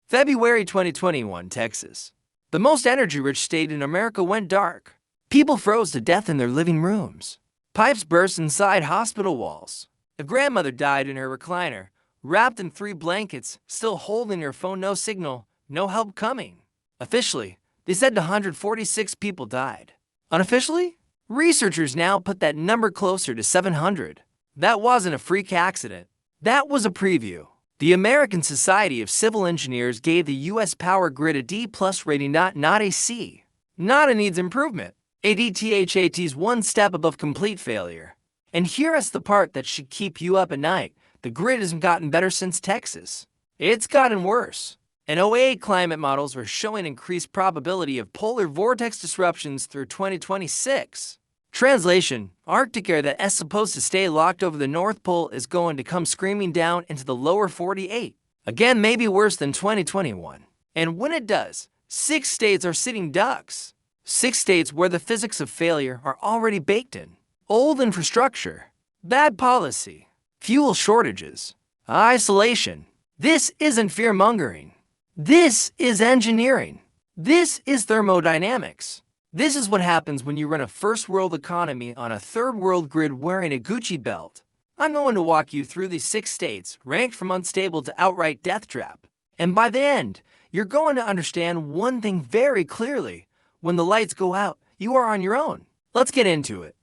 February 2021, Texas. The most energy-rich state in America went dark. People froze to death in their living rooms. Pipes burst inside hospital walls. A grandmother died in her recliner, wrapped in 3 blankets, still holding her phone. No signal, no help coming. Officially, they said 146 people died. Unofficially, researchers now put that number closer to 700. That wasn't a freak accident. That was a preview. The American Society of Civil Engineers gave the U.S. power grid a D+ rating, not a C. Not a needs improvement. ADTHAT's one step above complete failure. And here's the part that should keep you up at night. The grid hasn't gotten better since Texas. It's gotten worse. And OAA climate models are showing increased probability of polar vortex disruptions through 2026. Translation: Arctic air that is supposed to stay locked over the North Pole is going to come screaming down into the lower 48. Again, maybe worse than 2021. And when it does, 6 states are sitting ducks. 6 states where the physics of failure are already baked in. Old infrastructure, bad policy, fuel shortages, isolation. This isn't fear-mongering. This is engineering. This is thermodynamics. This is what happens when you run a first-world economy on a third-world grid wearing a Gucci belt. I'm going to walk you through these 6 states, ranked from unstable to outright death trap. And by the end, you're going to understand one thing very clearly. When the lights go out, you are on your own. Let's get into it.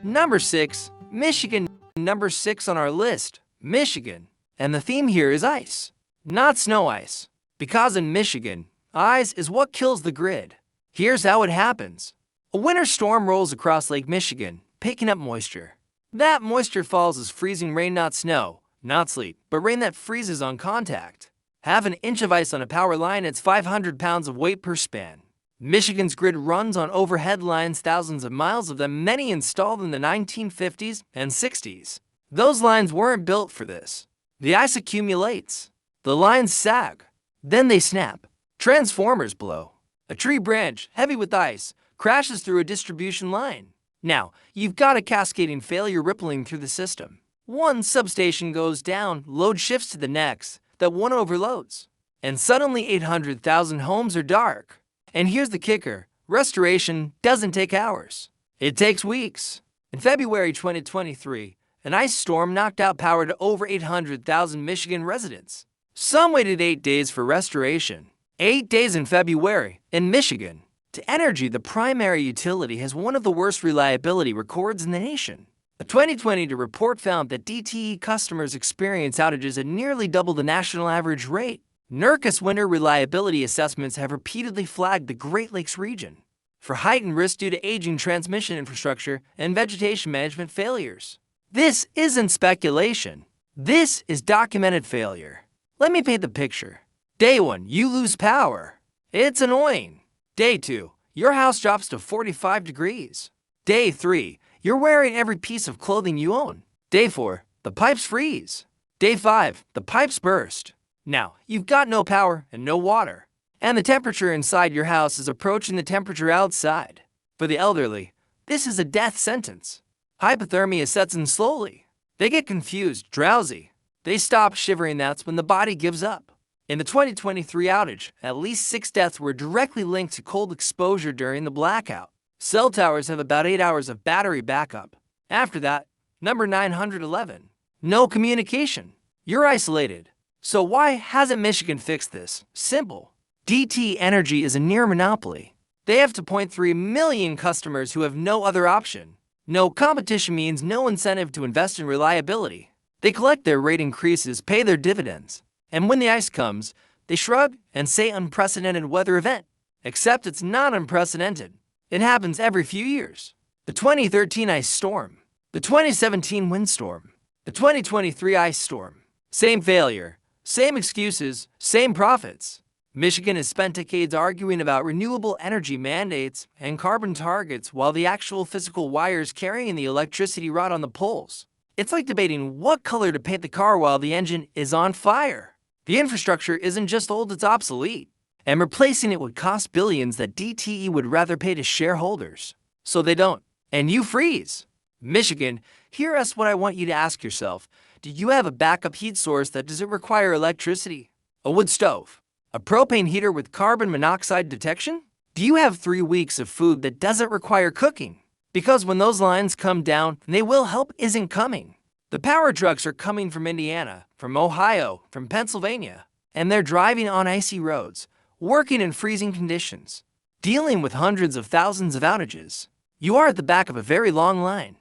Number 6, Michigan. Number 6 on our list, Michigan. And the theme here is ice. Not snow ice, because in Michigan, ice is what kills the grid. Here's how it happens. A winter storm rolls across Lake Michigan, picking up moisture. That moisture falls as freezing rain, not snow, not sleet, but rain that freezes on contact. Have an inch of ice on a power line, it's 500 pounds of weight per span. Michigan's grid runs on overhead lines, thousands of miles of them, many installed in the 1950s and 60s. Those lines weren't built for this. The ice accumulates. The lines sag. Then they snap. Transformers blow. A tree branch, heavy with ice, crashes through a distribution line. Now, you've got a cascading failure rippling through the system. One substation goes down, load shifts to the next, that one overloads. And suddenly 800,000 homes are dark. And here's the kicker. Restoration doesn't take hours. It takes weeks. In February 2023, an ice storm knocked out power to over 800,000 Michigan residents. Some waited 8 days for restoration. 8 days in February, in Michigan. To energy, the primary utility has one of the worst reliability records in the nation. A 2020 report found that DTE customers experience outages at nearly double the national average rate. NERCA's winter reliability assessments have repeatedly flagged the Great Lakes region for heightened risk due to aging transmission infrastructure and vegetation management failures. This isn't speculation. This is documented failure. Let me paint the picture. Day 1, you lose power. It's annoying. Day 2, your house drops to 45 degrees. Day 3, you're wearing every piece of clothing you own. Day 4, the pipes freeze. Day 5, the pipes burst. Now, you've got no power and no water. And the temperature inside your house is approaching the temperature outside. For the elderly, this is a death sentence. Hypothermia sets in slowly. They get confused, drowsy. They stop shivering. That's when the body gives up. In the 2023 outage, at least 6 deaths were directly linked to cold exposure during the blackout. Cell towers have about 8 hours of battery backup. After that, number 911. No communication. You're isolated. So why hasn't Michigan fixed this? Simple. DTE Energy is a near monopoly. They have 2.3 million customers who have no other option. No competition means no incentive to invest in reliability. They collect their rate increases, pay their dividends. And when the ice comes, they shrug and say unprecedented weather event. Except it's not unprecedented. It happens every few years. The 2013 ice storm. The 2017 windstorm. The 2023 ice storm. Same failure. Same excuses. Same profits. Michigan has spent decades arguing about renewable energy mandates and carbon targets while the actual physical wires carrying the electricity rot on the poles. It's like debating what color to paint the car while the engine is on fire. The infrastructure isn't just old, it's obsolete. And replacing it would cost billions that DTE would rather pay to shareholders. So they don't. And you freeze. Michigan, here's what I want you to ask yourself. Do you have a backup heat source that doesn't require electricity? A wood stove? A propane heater with carbon monoxide detection? Do you have 3 weeks of food that doesn't require cooking? Because when those lines come down, they will help isn't coming. The power trucks are coming from Indiana, from Ohio, from Pennsylvania, and they're driving on icy roads, working in freezing conditions, dealing with hundreds of thousands of outages. You are at the back of a very long line.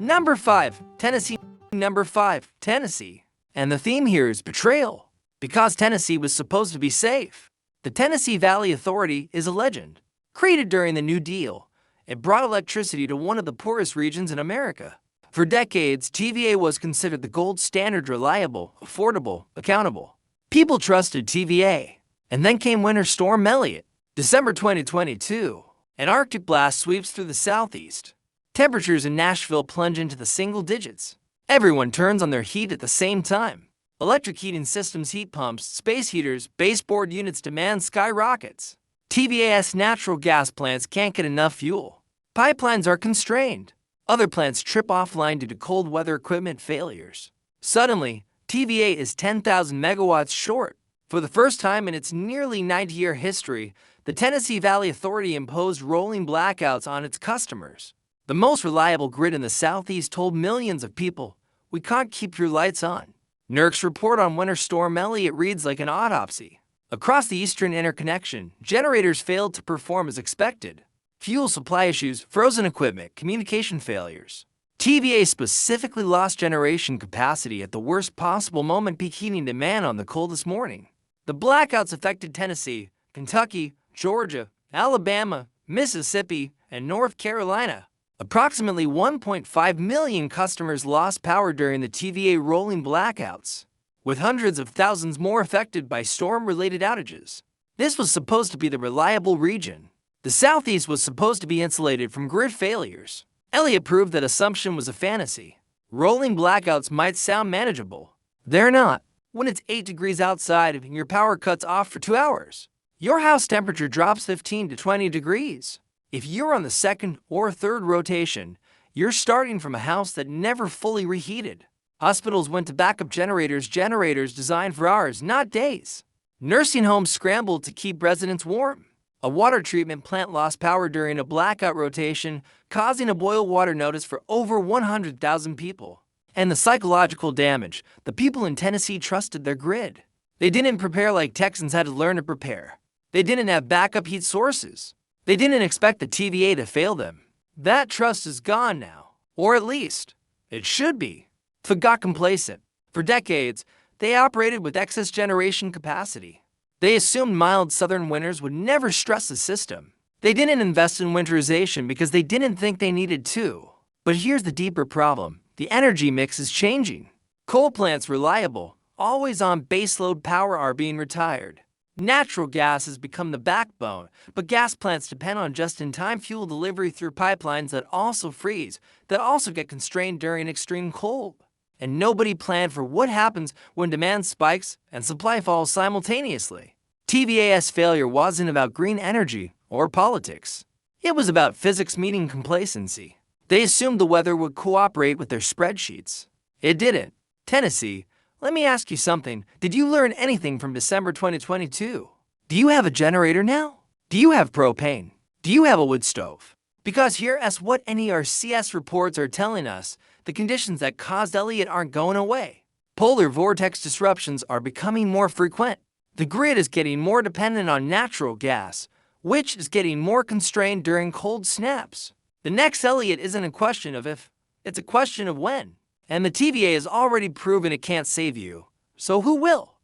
Number 5, Tennessee. Number 5, Tennessee. And the theme here is betrayal, because Tennessee was supposed to be safe. The Tennessee Valley Authority is a legend. Created during the New Deal, it brought electricity to one of the poorest regions in America. For decades, TVA was considered the gold standard, reliable, affordable, accountable. People trusted TVA. And then came Winter Storm Elliott. December 2022, an Arctic blast sweeps through the southeast. Temperatures in Nashville plunge into the single digits. Everyone turns on their heat at the same time. Electric heating systems, heat pumps, space heaters, baseboard units demand skyrockets. TVA's natural gas plants can't get enough fuel. Pipelines are constrained. Other plants trip offline due to cold weather equipment failures. Suddenly, TVA is 10,000 megawatts short. For the first time in its nearly 90-year history, the Tennessee Valley Authority imposed rolling blackouts on its customers. The most reliable grid in the Southeast told millions of people, "We can't keep your lights on." NERC's report on Winter Storm Elliott reads like an autopsy. Across the Eastern Interconnection, generators failed to perform as expected. Fuel supply issues, frozen equipment, communication failures. TVA specifically lost generation capacity at the worst possible moment, peak heating demand on the coldest morning. The blackouts affected Tennessee, Kentucky, Georgia, Alabama, Mississippi, and North Carolina. Approximately 1.5 million customers lost power during the TVA rolling blackouts, with hundreds of thousands more affected by storm-related outages. This was supposed to be the reliable region. The Southeast was supposed to be insulated from grid failures. Elliott proved that assumption was a fantasy. Rolling blackouts might sound manageable. They're not. When it's 8 degrees outside and your power cuts off for 2 hours, your house temperature drops 15 to 20 degrees. If you're on the second or third rotation, you're starting from a house that never fully reheated. Hospitals went to backup generators designed for hours, not days. Nursing homes scrambled to keep residents warm. A water treatment plant lost power during a blackout rotation, causing a boil water notice for over 100,000 people. And the psychological damage, the people in Tennessee trusted their grid. They didn't prepare like Texans had to learn to prepare. They didn't have backup heat sources. They didn't expect the TVA to fail them. That trust is gone now, or at least, it should be. They got complacent. For decades, they operated with excess generation capacity. They assumed mild southern winters would never stress the system. They didn't invest in winterization because they didn't think they needed to. But here's the deeper problem. The energy mix is changing. Coal plants, reliable, always-on baseload power, are being retired. Natural gas has become the backbone, but gas plants depend on just-in-time fuel delivery through pipelines that also freeze, that also get constrained during extreme cold. And nobody planned for what happens when demand spikes and supply falls simultaneously. TVA's failure wasn't about green energy or politics. It was about physics meeting complacency. They assumed the weather would cooperate with their spreadsheets. It didn't. Tennessee, let me ask you something. Did you learn anything from December 2022? Do you have a generator now? Do you have propane? Do you have a wood stove? Because here's what NERC's reports are telling us. The conditions that caused Elliott aren't going away. Polar vortex disruptions are becoming more frequent. The grid is getting more dependent on natural gas, which is getting more constrained during cold snaps. The next Elliott isn't a question of if, it's a question of when. And the TVA has already proven it can't save you. So who will?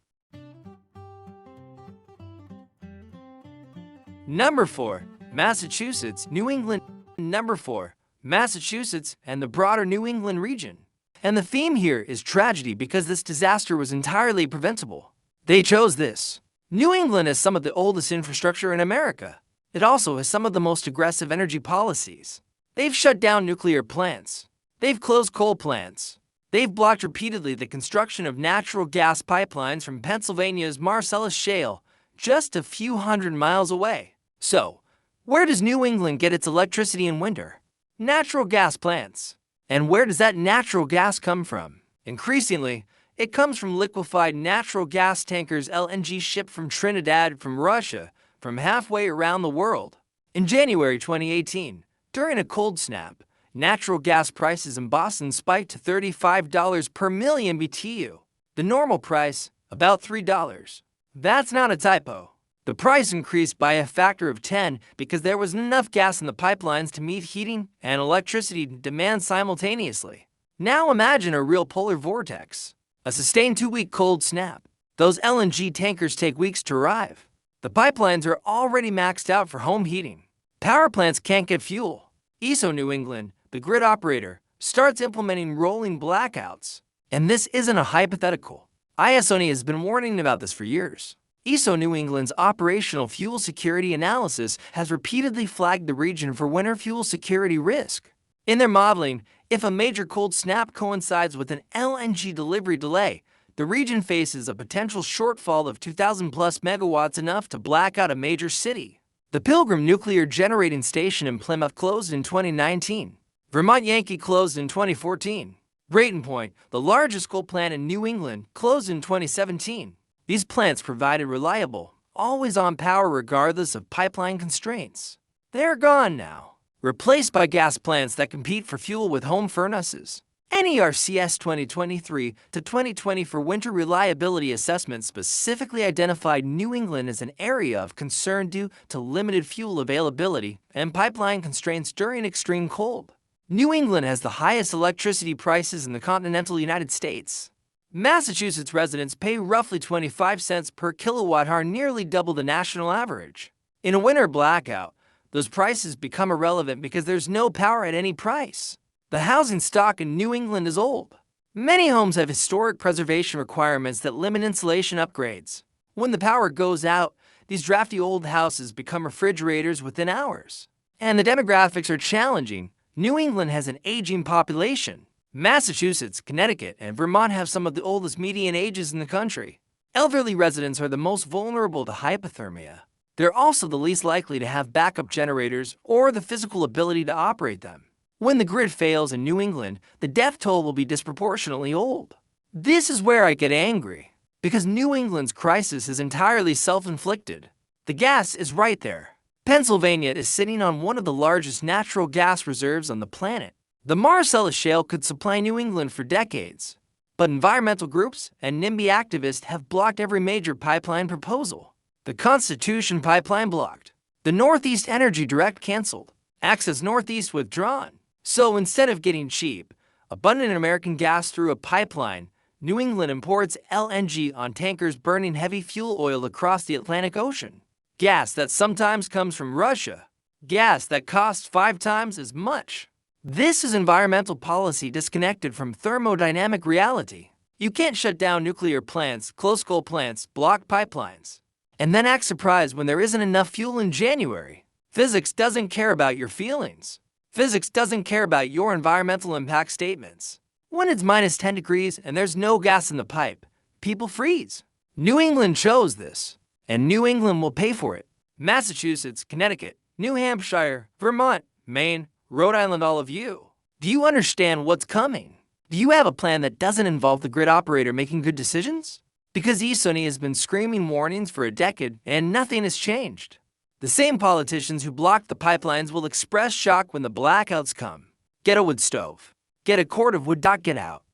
Number 4, Massachusetts, New England. Number 4, Massachusetts and the broader New England region. And the theme here is tragedy because this disaster was entirely preventable. They chose this. New England has some of the oldest infrastructure in America. It also has some of the most aggressive energy policies. They've shut down nuclear plants. They've closed coal plants. They've blocked repeatedly the construction of natural gas pipelines from Pennsylvania's Marcellus Shale, just a few hundred miles away. So, where does New England get its electricity in winter? Natural gas plants. And where does that natural gas come from? Increasingly, it comes from liquefied natural gas tankers LNG shipped from Trinidad from Russia from halfway around the world. In January 2018, during a cold snap, natural gas prices in Boston spiked to $35 per million BTU. The normal price, about $3. That's not a typo. The price increased by a factor of 10 because there was enough gas in the pipelines to meet heating and electricity demand simultaneously. Now imagine a real polar vortex, a sustained 2-week cold snap. Those LNG tankers take weeks to arrive. The pipelines are already maxed out for home heating. Power plants can't get fuel. ESO New England, the grid operator, starts implementing rolling blackouts. And this isn't a hypothetical. ISONI has been warning about this for years. ESO New England's operational fuel security analysis has repeatedly flagged the region for winter fuel security risk. In their modeling, if a major cold snap coincides with an LNG delivery delay, the region faces a potential shortfall of 2,000 plus megawatts, enough to black out a major city. The Pilgrim Nuclear Generating Station in Plymouth closed in 2019. Vermont Yankee closed in 2014. Brayton Point, the largest coal plant in New England, closed in 2017. These plants provided reliable, always-on power regardless of pipeline constraints. They're gone now, replaced by gas plants that compete for fuel with home furnaces. NERC's 2023 to 2020 for winter reliability assessment specifically identified New England as an area of concern due to limited fuel availability and pipeline constraints during extreme cold. New England has the highest electricity prices in the continental United States. Massachusetts residents pay roughly 25 cents per kilowatt-hour, nearly double the national average. In a winter blackout, those prices become irrelevant because there's no power at any price. The housing stock in New England is old. Many homes have historic preservation requirements that limit insulation upgrades. When the power goes out, these drafty old houses become refrigerators within hours. And the demographics are challenging. New England has an aging population. Massachusetts, Connecticut, and Vermont have some of the oldest median ages in the country. Elderly residents are the most vulnerable to hypothermia. They're also the least likely to have backup generators or the physical ability to operate them. When the grid fails in New England, the death toll will be disproportionately old. This is where I get angry, because New England's crisis is entirely self-inflicted. The gas is right there. Pennsylvania is sitting on one of the largest natural gas reserves on the planet. The Marcellus Shale could supply New England for decades, but environmental groups and NIMBY activists have blocked every major pipeline proposal. The Constitution Pipeline blocked. The Northeast Energy Direct canceled. Access Northeast withdrawn. So instead of getting cheap, abundant American gas through a pipeline, New England imports LNG on tankers burning heavy fuel oil across the Atlantic Ocean. Gas that sometimes comes from Russia. Gas that costs 5 times as much. This is environmental policy disconnected from thermodynamic reality. You can't shut down nuclear plants, close coal plants, block pipelines, and then act surprised when there isn't enough fuel in January. Physics doesn't care about your feelings. Physics doesn't care about your environmental impact statements. When it's minus 10 degrees and there's no gas in the pipe, people freeze. New England chose this, and New England will pay for it. Massachusetts, Connecticut, New Hampshire, Vermont, Maine, Rhode Island, all of you. Do you understand what's coming? Do you have a plan that doesn't involve the grid operator making good decisions? Because ESONI has been screaming warnings for a decade and nothing has changed. The same politicians who blocked the pipelines will express shock when the blackouts come. Get a wood stove. Get a cord of wood. Get out.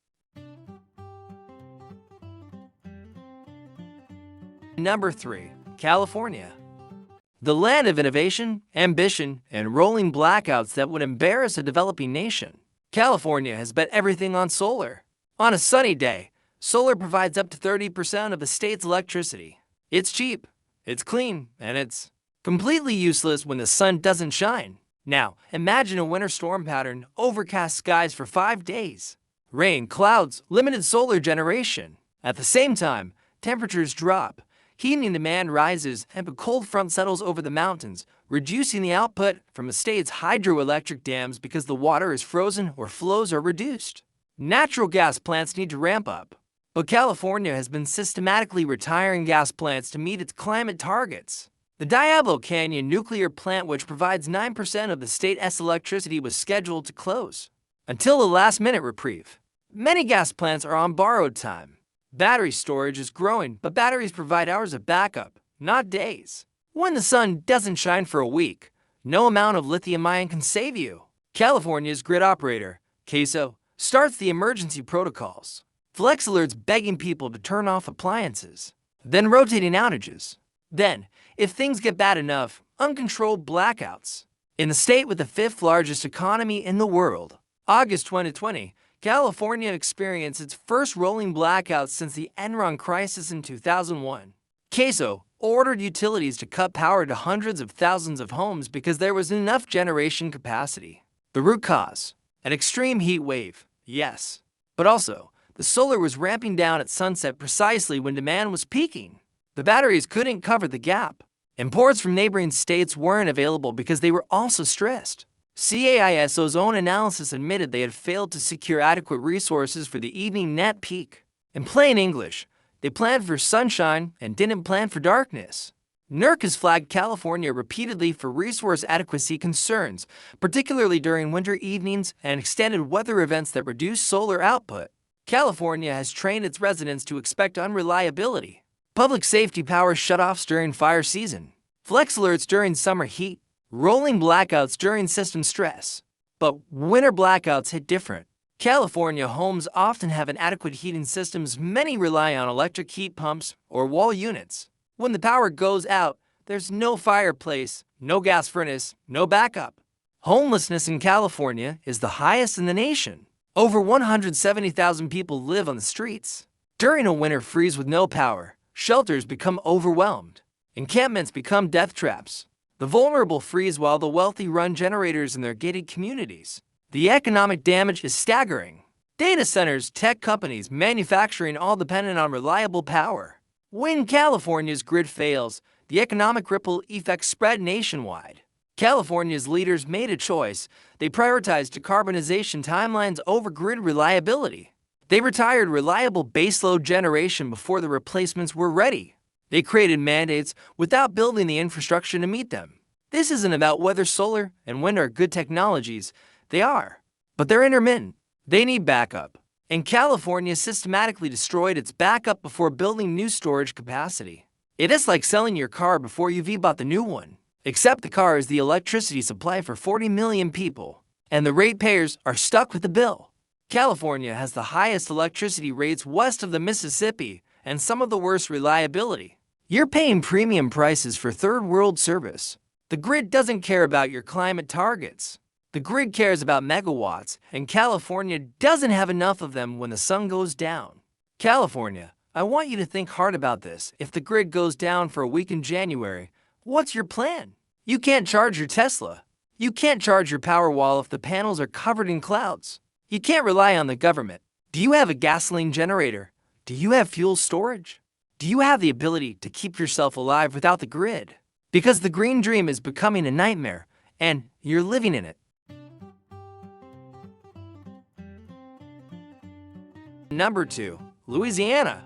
Number 3. California. The land of innovation, ambition, and rolling blackouts that would embarrass a developing nation. California has bet everything on solar. On a sunny day, solar provides up to 30% of the state's electricity. It's cheap, it's clean, and it's completely useless when the sun doesn't shine. Now, imagine a winter storm pattern, overcast skies for 5 days. Rain, clouds, limited solar generation. At the same time, temperatures drop. Heating demand rises and a cold front settles over the mountains, reducing the output from the state's hydroelectric dams because the water is frozen or flows are reduced. Natural gas plants need to ramp up, but California has been systematically retiring gas plants to meet its climate targets. The Diablo Canyon nuclear plant, which provides 9% of the state's electricity, was scheduled to close until a last-minute reprieve. Many gas plants are on borrowed time. Battery storage is growing, but batteries provide hours of backup, not days. When the sun doesn't shine for a week, no amount of lithium-ion can save you. California's grid operator, CAISO, starts the emergency protocols. Flex alerts begging people to turn off appliances, then rotating outages. Then, if things get bad enough, uncontrolled blackouts. In the state with the fifth largest economy in the world, August 2020, California experienced its first rolling blackouts since the Enron crisis in 2001. CAISO ordered utilities to cut power to hundreds of thousands of homes because there was enough generation capacity. The root cause? An extreme heat wave, yes. But also, the solar was ramping down at sunset precisely when demand was peaking. The batteries couldn't cover the gap. Imports from neighboring states weren't available because they were also stressed. CAISO's own analysis admitted they had failed to secure adequate resources for the evening net peak. In plain English, they planned for sunshine and didn't plan for darkness. NERC has flagged California repeatedly for resource adequacy concerns, particularly during winter evenings and extended weather events that reduce solar output. California has trained its residents to expect unreliability. Public safety power shutoffs during fire season, flex alerts during summer heat, rolling blackouts during system stress. But winter blackouts hit different. California homes often have inadequate heating systems. Many rely on electric heat pumps or wall units. When the power goes out, there's no fireplace, no gas furnace, no backup. Homelessness in California is the highest in the nation. Over 170,000 people live on the streets. During a winter freeze with no power, shelters become overwhelmed. Encampments become death traps. The vulnerable freeze while the wealthy run generators in their gated communities. The economic damage is staggering. Data centers, tech companies, manufacturing, all dependent on reliable power. When California's grid fails, the economic ripple effects spread nationwide. California's leaders made a choice. They prioritized decarbonization timelines over grid reliability. They retired reliable baseload generation before the replacements were ready. They created mandates without building the infrastructure to meet them. This isn't about whether solar and wind are good technologies. They are, but they're intermittent. They need backup. And California systematically destroyed its backup before building new storage capacity. It is like selling your car before you've bought the new one. Except the car is the electricity supply for 40 million people, and the ratepayers are stuck with the bill. California has the highest electricity rates west of the Mississippi and some of the worst reliability. You're paying premium prices for third world service. The grid doesn't care about your climate targets. The grid cares about megawatts, and California doesn't have enough of them when the sun goes down. California, I want you to think hard about this. If the grid goes down for a week in January, what's your plan? You can't charge your Tesla. You can't charge your Powerwall if the panels are covered in clouds. You can't rely on the government. Do you have a gasoline generator? Do you have fuel storage? Do you have the ability to keep yourself alive without the grid? Because the green dream is becoming a nightmare, and you're living in it. Number 2, Louisiana.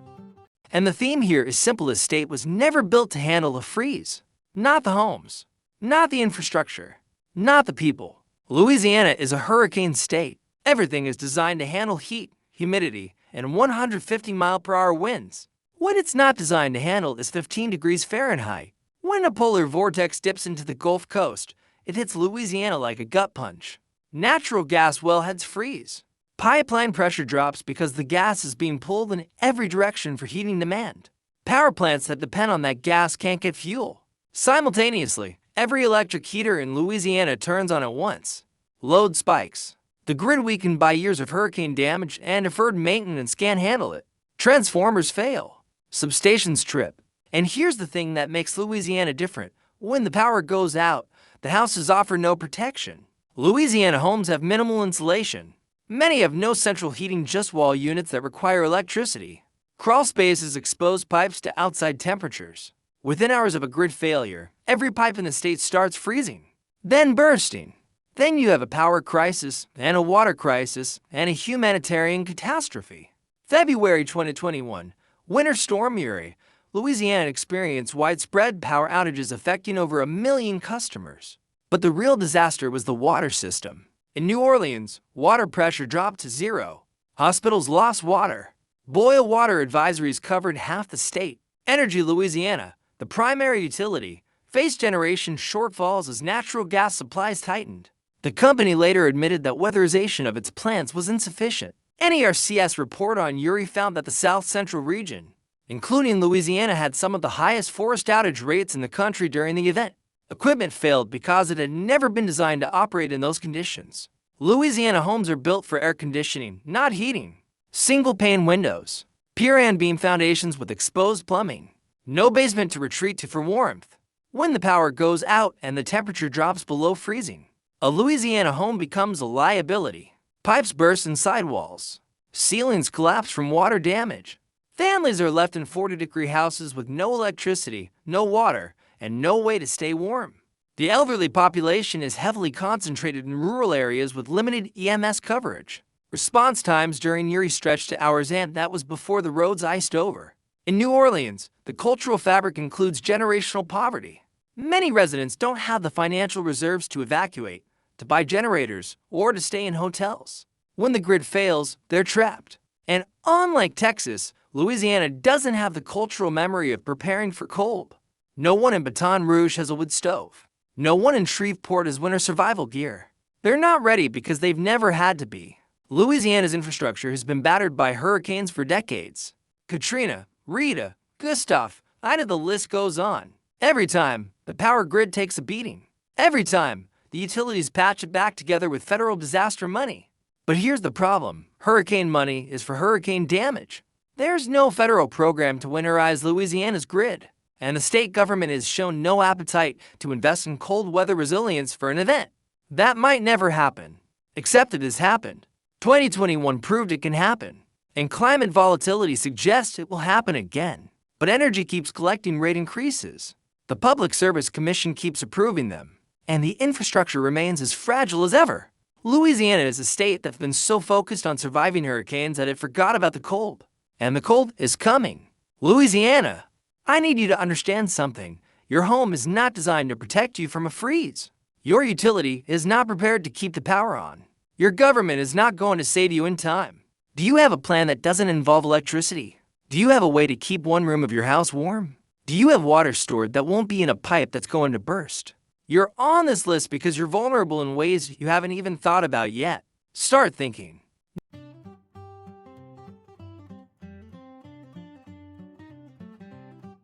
And the theme here is simple. The state was never built to handle a freeze. Not the homes, not the infrastructure, not the people. Louisiana is a hurricane state. Everything is designed to handle heat, humidity, and 150-mile-per-hour winds. What it's not designed to handle is 15 degrees Fahrenheit. When a polar vortex dips into the Gulf Coast, it hits Louisiana like a gut punch. Natural gas wellheads freeze. Pipeline pressure drops because the gas is being pulled in every direction for heating demand. Power plants that depend on that gas can't get fuel. Simultaneously, every electric heater in Louisiana turns on at once. Load spikes. The grid weakened by years of hurricane damage and deferred maintenance can't handle it. Transformers fail. Substations trip. And here's the thing that makes Louisiana different. When the power goes out, the houses offer no protection. Louisiana homes have minimal insulation. Many have no central heating, just wall units that require electricity. Crawl spaces expose pipes to outside temperatures. Within hours of a grid failure, every pipe in the state starts freezing, then bursting. Then you have a power crisis, and a water crisis, and a humanitarian catastrophe. February 2021, Winter Storm Uri. Louisiana experienced widespread power outages affecting over 1 million customers. But the real disaster was the water system. In New Orleans, water pressure dropped to zero. Hospitals lost water. Boil water advisories covered half the state. Energy Louisiana, the primary utility, faced generation shortfalls as natural gas supplies tightened. The company later admitted that weatherization of its plants was insufficient. NERC's report on Uri found that the South Central region, including Louisiana, had some of the highest forest outage rates in the country during the event. Equipment failed because it had never been designed to operate in those conditions. Louisiana homes are built for air conditioning, not heating. Single-pane windows, pier and beam foundations with exposed plumbing, no basement to retreat to for warmth. When the power goes out and the temperature drops below freezing, a Louisiana home becomes a liability. Pipes burst in sidewalls. Ceilings collapse from water damage. Families are left in 40-degree houses with no electricity, no water, and no way to stay warm. The elderly population is heavily concentrated in rural areas with limited EMS coverage. Response times during Uri stretched to hours, and that was before the roads iced over. In New Orleans, the cultural fabric includes generational poverty. Many residents don't have the financial reserves to evacuate, to buy generators, or to stay in hotels. When the grid fails, they're trapped. And unlike Texas, Louisiana doesn't have the cultural memory of preparing for cold. No one in Baton Rouge has a wood stove. No one in Shreveport has winter survival gear. They're not ready because they've never had to be. Louisiana's infrastructure has been battered by hurricanes for decades. Katrina, Rita, Gustav, Ida, the list goes on. Every time, the power grid takes a beating. Every time, the utilities patch it back together with federal disaster money. But here's the problem. Hurricane money is for hurricane damage. There's no federal program to winterize Louisiana's grid, and the state government has shown no appetite to invest in cold weather resilience for an event that might never happen. Except it has happened. 2021 proved it can happen, and climate volatility suggests it will happen again. But energy keeps collecting rate increases. The Public Service Commission keeps approving them, and the infrastructure remains as fragile as ever. Louisiana is a state that's been so focused on surviving hurricanes that it forgot about the cold. And the cold is coming. Louisiana, I need you to understand something. Your home is not designed to protect you from a freeze. Your utility is not prepared to keep the power on. Your government is not going to save you in time. Do you have a plan that doesn't involve electricity? Do you have a way to keep one room of your house warm? Do you have water stored that won't be in a pipe that's going to burst? You're on this list because you're vulnerable in ways you haven't even thought about yet. Start thinking.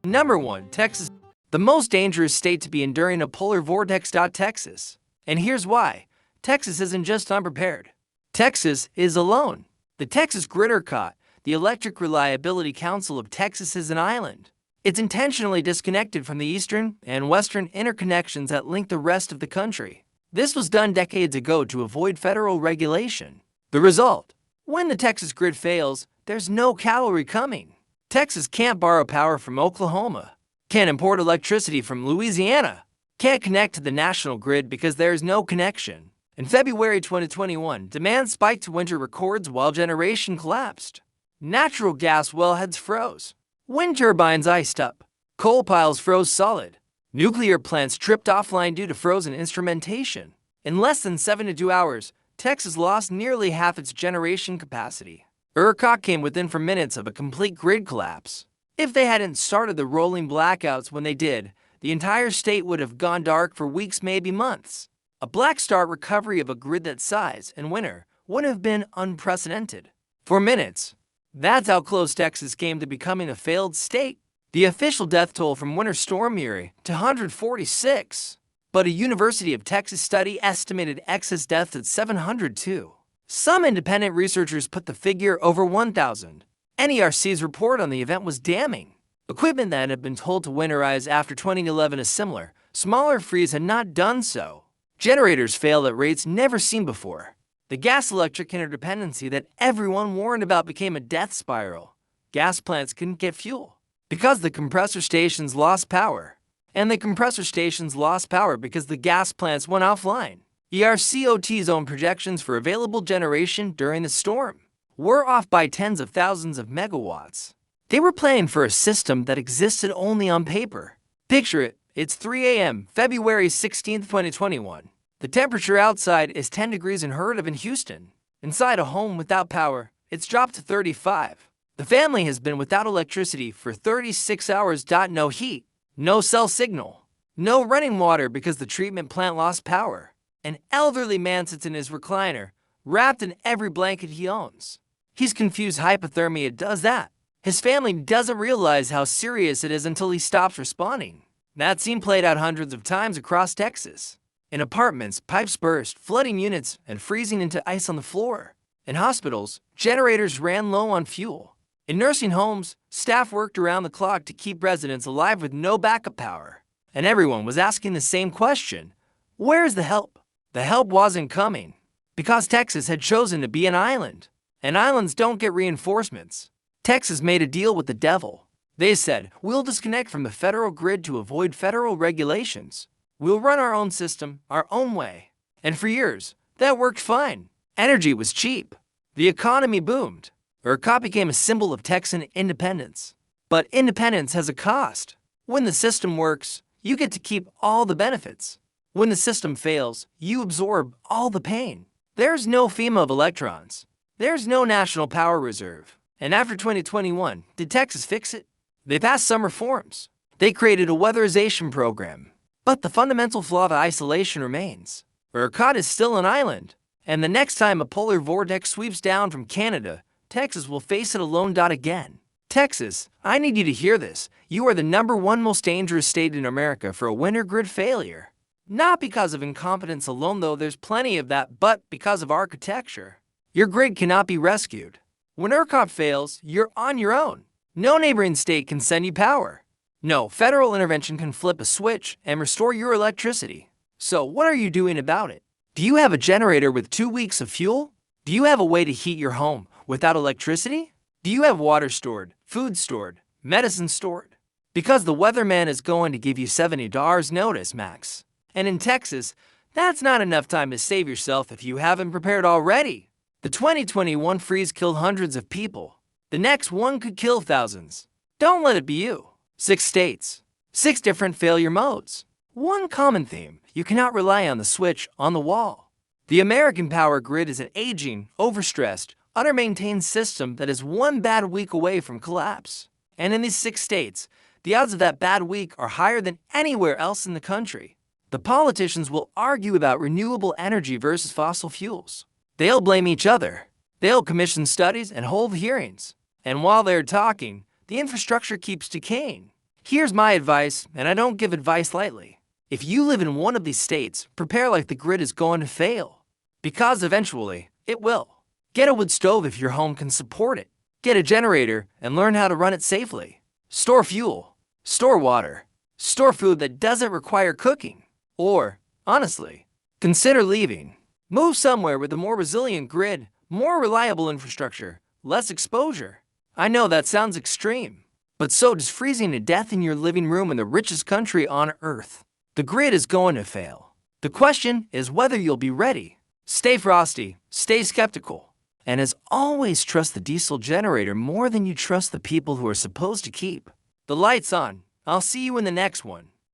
Number 1. Texas. The most dangerous state to be in during a polar vortex. Texas. And here's why. Texas isn't just unprepared. Texas is alone. The Texas Grid ERCOT, the Electric Reliability Council of Texas, is an island. It's intentionally disconnected from the eastern and western interconnections that link the rest of the country. This was done decades ago to avoid federal regulation. The result? When the Texas grid fails, there's no cavalry coming. Texas can't borrow power from Oklahoma, can't import electricity from Louisiana, can't connect to the national grid because there's no connection. In February 2021, demand spiked to winter records while generation collapsed. Natural gas wellheads froze. Wind turbines iced up. Coal piles froze solid. Nuclear plants tripped offline due to frozen instrumentation. In less than 72 hours, Texas lost nearly half its generation capacity. ERCOT came within for minutes of a complete grid collapse. If they hadn't started the rolling blackouts when they did, the entire state would have gone dark for weeks, maybe months. A black start recovery of a grid that size and winter would have been unprecedented. For minutes, that's how close Texas came to becoming a failed state. The official death toll from Winter Storm Uri to 146, but a University of Texas study estimated excess deaths at 702. Some independent researchers put the figure over 1,000. NERC's report on the event was damning. Equipment that had been told to winterize after 2011 a similar, smaller freeze had not done so. Generators failed at rates never seen before. The gas-electric interdependency that everyone warned about became a death spiral. Gas plants couldn't get fuel because the compressor stations lost power. And the compressor stations lost power because the gas plants went offline. ERCOT's own projections for available generation during the storm were off by tens of thousands of megawatts. They were planning for a system that existed only on paper. Picture it. It's 3 a.m., February 16th, 2021. The temperature outside is 10 degrees unheard of in Houston. Inside a home without power, it's dropped to 35. The family has been without electricity for 36 hours. No heat, no cell signal, no running water because the treatment plant lost power. An elderly man sits in his recliner, wrapped in every blanket he owns. He's confused hypothermia does that. His family doesn't realize how serious it is until he stops responding. That scene played out hundreds of times across Texas. In apartments, pipes burst, flooding units, and freezing into ice on the floor. In hospitals, generators ran low on fuel. In nursing homes, staff worked around the clock to keep residents alive with no backup power. And everyone was asking the same question: where's the help? The help wasn't coming because Texas had chosen to be an island. And islands don't get reinforcements. Texas made a deal with the devil. They said, we'll disconnect from the federal grid to avoid federal regulations. We'll run our own system, our own way. And for years, that worked fine. Energy was cheap. The economy boomed. ERCOT became a symbol of Texan independence. But independence has a cost. When the system works, you get to keep all the benefits. When the system fails, you absorb all the pain. There's no FEMA of electrons. There's no national power reserve. And after 2021, did Texas fix it? They passed some reforms. They created a weatherization program. But the fundamental flaw of isolation remains. ERCOT is still an island. And the next time a polar vortex sweeps down from Canada, Texas will face it alone. Again. Texas, I need you to hear this. You are the #1 most dangerous state in America for a winter grid failure. Not because of incompetence alone, though there's plenty of that, but because of architecture. Your grid cannot be rescued. When ERCOT fails, you're on your own. No neighboring state can send you power. No federal intervention can flip a switch and restore your electricity. So what are you doing about it? Do you have a generator with 2 weeks of fuel? Do you have a way to heat your home without electricity? Do you have water stored, food stored, medicine stored? Because the weatherman is going to give you $70 notice max. And in Texas, that's not enough time to save yourself if you haven't prepared already. The 2021 freeze killed hundreds of people. The next one could kill thousands. Don't let it be you. 6 states, 6 different failure modes. One common theme: you cannot rely on the switch on the wall. The American power grid is an aging, overstressed, under-maintained system that is one bad week away from collapse. And in these 6 states, the odds of that bad week are higher than anywhere else in the country. The politicians will argue about renewable energy versus fossil fuels. They'll blame each other. They'll commission studies and hold hearings. And while they're talking, the infrastructure keeps decaying. Here's my advice, and I don't give advice lightly. If you live in one of these states, prepare like the grid is going to fail. Because eventually, it will. Get a wood stove if your home can support it. Get a generator and learn how to run it safely. Store fuel. Store water. Store food that doesn't require cooking. Or, honestly, consider leaving. Move somewhere with a more resilient grid, more reliable infrastructure, less exposure. I know that sounds extreme, but so does freezing to death in your living room in the richest country on Earth. The grid is going to fail. The question is whether you'll be ready. Stay frosty, stay skeptical, and as always, trust the diesel generator more than you trust the people who are supposed to keep the lights on. I'll see you in the next one.